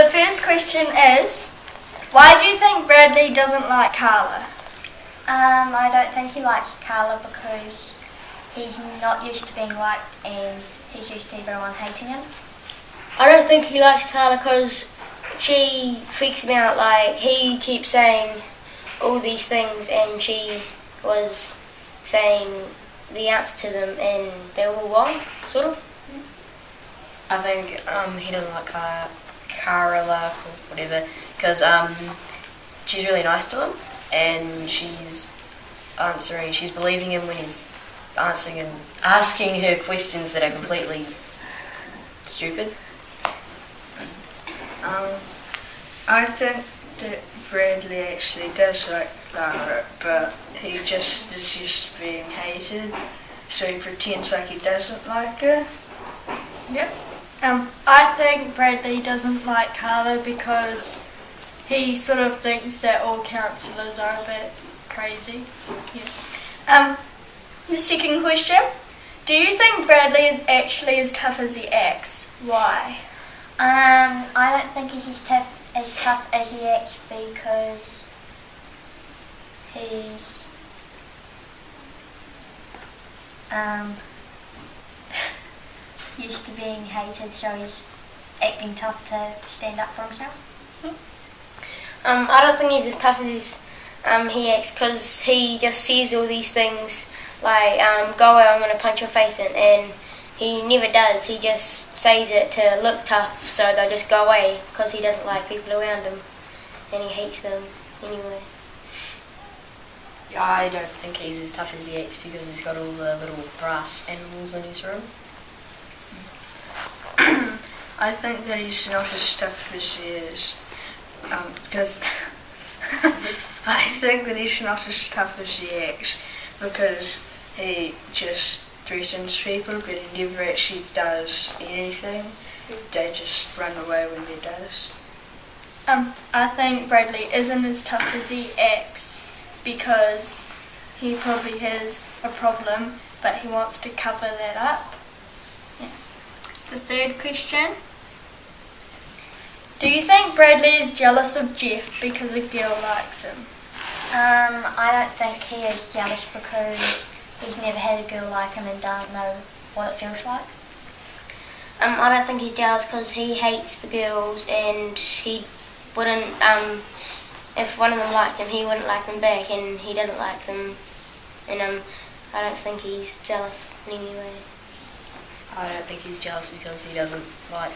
The first question is, why do you think Bradley doesn't like Carla? I don't think he likes Carla because he's not used to being liked and he's used to everyone hating him. I don't think he likes Carla because she freaks him out. Like, he keeps saying all these things and she was saying the answer to them and they were all wrong, sort of. I think he doesn't like Carla or whatever because she's really nice to him and she's believing him when he's answering and asking her questions that are completely stupid. I think that Bradley actually does like Clara, but he just is used to being hated, so he pretends like he doesn't like her. Yep. I think Bradley doesn't like Carla because he sort of thinks that all counsellors are a bit crazy. Yeah. The second question, do you think Bradley is actually as tough as he acts? Why? I don't think he's as tough as he acts because he's used to being hated, so he's acting tough to stand up for himself. I don't think he's as tough as he acts because he just says all these things like, go away, I'm going to punch your face in, and he never does. He just says it to look tough so they'll just go away because he doesn't like people around him and he hates them anyway. Yeah, I don't think he's as tough as he acts because he's got all the little brass animals in his room. I think that he's not as tough as he is, because I think that he's not as tough as he acts because he just threatens people, but he never actually does anything. They just run away when he does. I think Bradley isn't as tough as he acts because he probably has a problem, but he wants to cover that up. Yeah. The third question. Do you think Bradley is jealous of Jeff because a girl likes him? I don't think he is jealous because he's never had a girl like him and doesn't know what it feels like. I don't think he's jealous because he hates the girls and he wouldn't, if one of them liked him, he wouldn't like them back and he doesn't like them. And I don't think he's jealous in any way. I don't think he's jealous because he doesn't like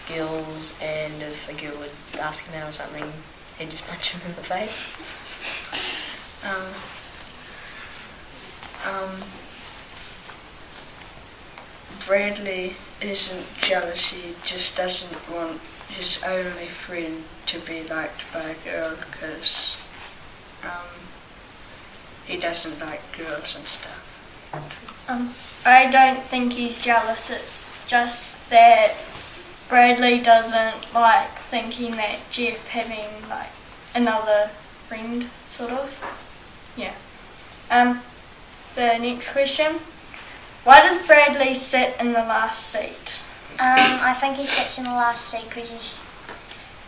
girls, and if a girl would ask him out or something, he'd just punch him in the face. Bradley isn't jealous, he just doesn't want his only friend to be liked by a girl because he doesn't like girls and stuff. I don't think he's jealous, it's just that Bradley doesn't like thinking that Jeff having like another friend, sort of. Yeah. The next question. Why does Bradley sit in the last seat? I think he sits in the last seat because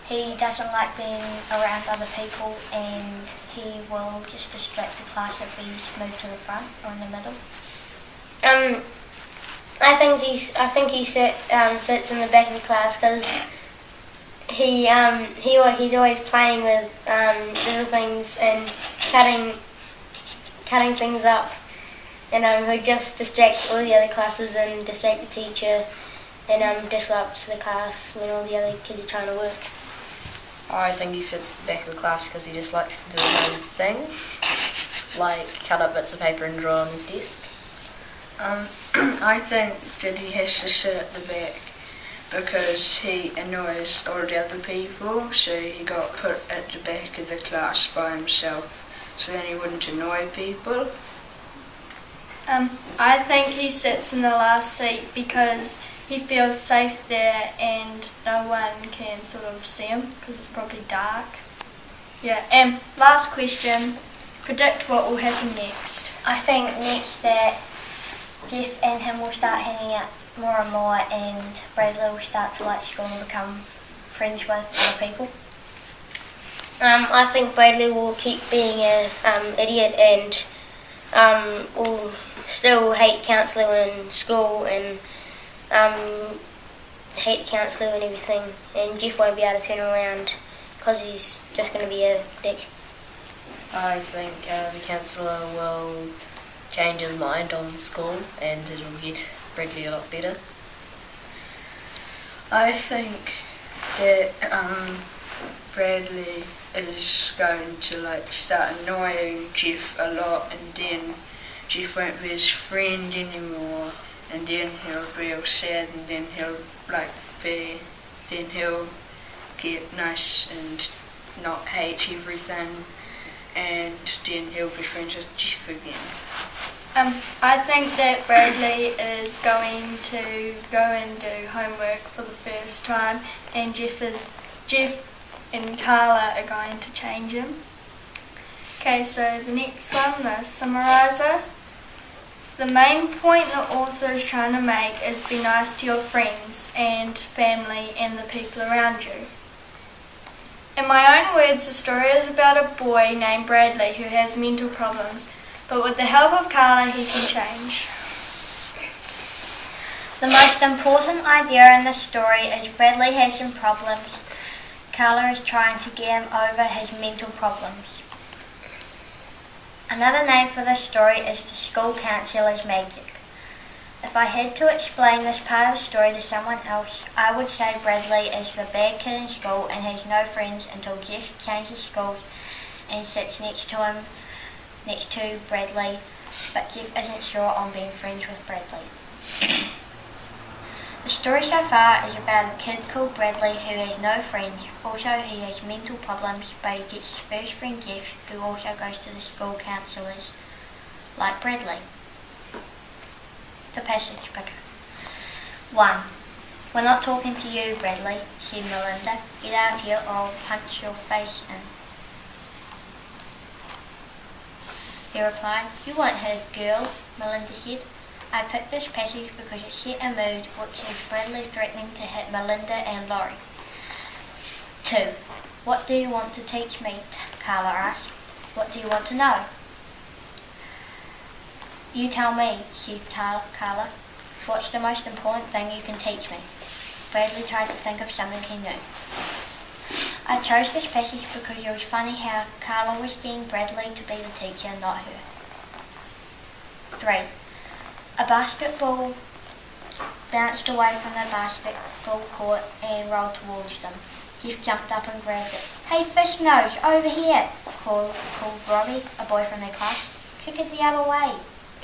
he doesn't like being around other people and he will just distract the class if he's moved to the front or in the middle. I think he sits in the back of the class because he's always playing with little things and cutting things up, and he'll just distract all the other classes and distract the teacher and disrupts the class when all the other kids are trying to work. I think he sits at the back of the class because he just likes to do his own thing, like cut up bits of paper and draw on his desk. I think that he has to sit at the back because he annoys all the other people, so he got put at the back of the class by himself, so then he wouldn't annoy people. I think he sits in the last seat because he feels safe there and no one can sort of see him because it's probably dark. Yeah, and last question, predict what will happen next. I think next that Jeff and him will start hanging out more and more and Bradley will start to like school and become friends with other people? I think Bradley will keep being an idiot and will still hate counsellor in school and hate counsellor and everything. And Jeff won't be able to turn around because he's just going to be a dick. I think the counsellor will change his mind on school and it'll get Bradley a lot better. I think that Bradley is going to like start annoying Jeff a lot, and then Jeff won't be his friend anymore, and then he'll be all sad, and then he'll get nice and not hate everything, and then he'll be friends with Jeff again. I think that Bradley is going to go and do homework for the first time, and Jeff and Carla are going to change him. Okay, so the next one, the summariser. The main point the author is trying to make is be nice to your friends and family and the people around you. In my own words, the story is about a boy named Bradley who has mental problems, but with the help of Carla he can change. The most important idea in the story is Bradley has some problems. Carla is trying to get him over his mental problems. Another name for this story is The School Counsellor's Magic. If I had to explain this part of the story to someone else, I would say Bradley is the bad kid in school and has no friends until Jeff changes schools and sits next to Bradley, but Jeff isn't sure on being friends with Bradley. The story so far is about a kid called Bradley who has no friends. Also, he has mental problems, but he gets his first friend Jeff, who also goes to the school counsellors, like Bradley. The passage picker. 1. We're not talking to you, Bradley, said Melinda. Get out of here or I'll punch your face in. He replied, You won't hurt a girl, Melinda said. I picked this passage because it set a mood which is Bradley threatening to hit Melinda and Laurie. 2. What do you want to teach me? Carla asked. What do you want to know? You tell me, said Carla. What's the most important thing you can teach me? Bradley tried to think of something he knew. I chose this passage because it was funny how Carla was getting Bradley to be the teacher, not her. 3. A basketball bounced away from the basketball court and rolled towards them. Jeff jumped up and grabbed it. Hey, fish nose, over here, called Robbie, a boy from their class. Kick it the other way,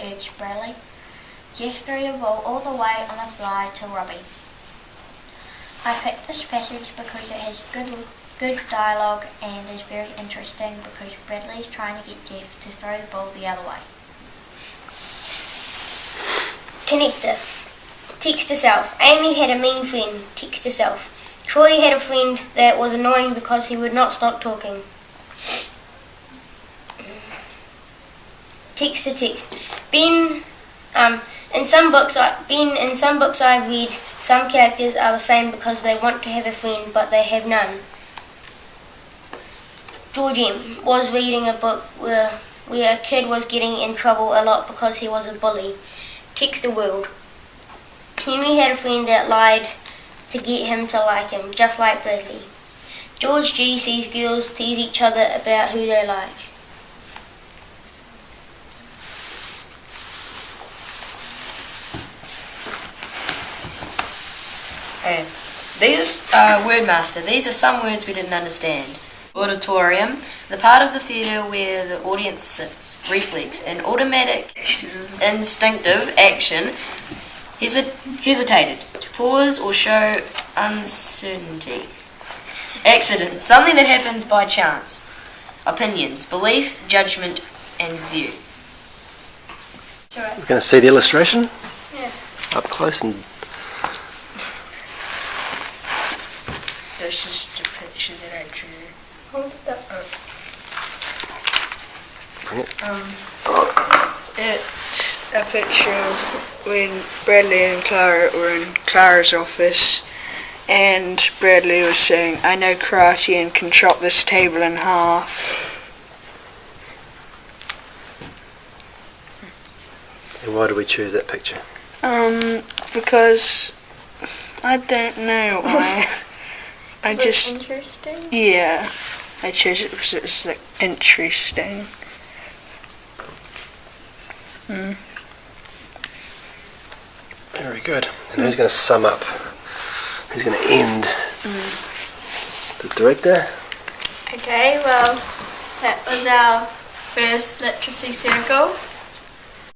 urged Bradley. Jeff threw the ball all the way on a fly to Robbie. I picked this passage because it has good dialogue and is very interesting because Bradley is trying to get Jeff to throw the ball the other way. Connector. Text to self. Amy had a mean friend. Text to self. Troy had a friend that was annoying because he would not stop talking. Text to text. In some books I've read, some characters are the same because they want to have a friend but they have none. George M. was reading a book where a kid was getting in trouble a lot because he was a bully. Text the world. Henry had a friend that lied to get him to like him, just like Bradley. George G. sees girls tease each other about who they like. Okay. These are Wordmaster. These are some words we didn't understand. Auditorium, the part of the theatre where the audience sits. Reflex, an automatic, instinctive action. Hesitated, to pause or show uncertainty. Accident, something that happens by chance. Opinions, belief, judgment, and view. Sure. We're going to see the illustration Yeah. up close and This is the picture that I drew. Hold it up. bring it. It's a picture of when Bradley and Clara were in Clara's office, And Bradley was saying, I know karate and can chop this table in half. And why did we choose that picture? Because I don't know why. I just, interesting. yeah, I chose it because it was like interesting. Very good. And who's going to sum up? Who's going to end? The director? Okay, well, that was our first literacy circle.